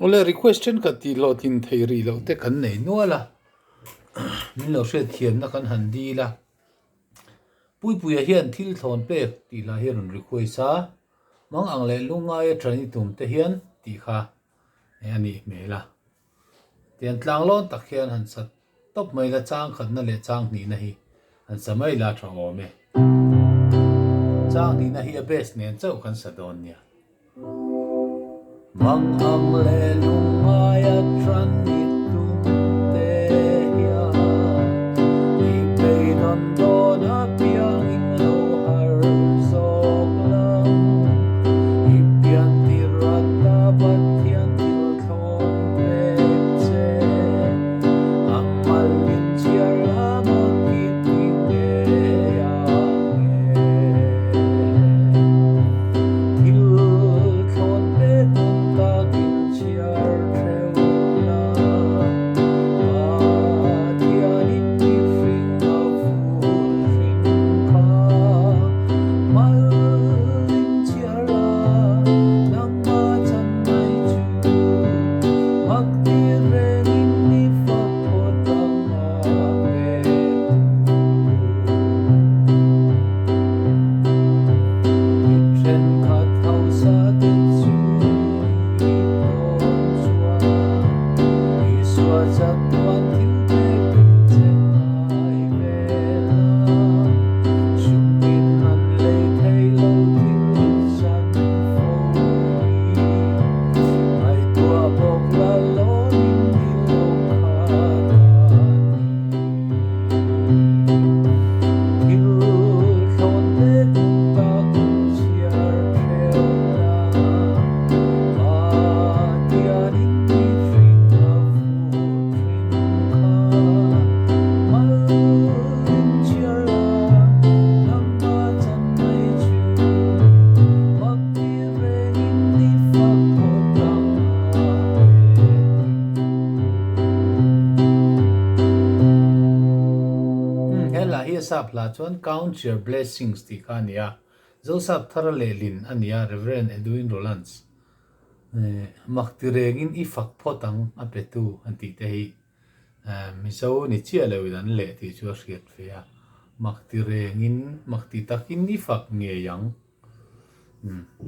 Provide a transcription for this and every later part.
ole request chen ka ti lo tin thei ri lo te kan nei nuala min lo hriat thiam na kan han di la pui a hian thil thon pek ti la hian an request a mang ang le lunga e trani tum te hian ti kha ani mela tian tlang lon tak hian han sat top mai la chang khat na le chang ni na hi han samai la tha o me chang ni na hi a best nen chau kan sadon nia mang ang le lunga e trani tum te hian i pe don don a piang in lo har zok lam i pian ti rata bat thian til thon pek che ang malin chiar la ma ki ti nge ya nge til thon pek ta kin chiar theu la tian in ti fring a fu fring kha malin chiar la nang ma chan mai chu mak ti reng in ni fa pho tang a pe tu chen kha thau sa te chu i ton chua i swa chat wan thil te tu chen ai ve la chung min an le thei lo thil chan fo hi ai tua bok la lo min ni lo kha ta ni thil thon te ta kun chiar theu la tian in ni fring a fu fring kha malin chiar la nang ma chan mai chu mak ti reng in ni fa pho tang a pe hela hi sap la chuan count your blessings ti kha nia Joseph Tharale Lin ania Reverend Edwin Rollins mak ti reng in i fak photang a pe tu an ti te hi miso ni chia lo dan le ti chu hriat fe a mak ti reng in mak ti takin i fak nge yang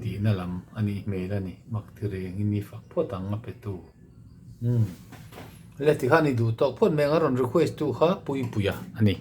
ti na lam ani me la ni mak ti reng in i fak photang a pe tu le ti kha ni du tok phon meng a ron request tu kha pui puya ani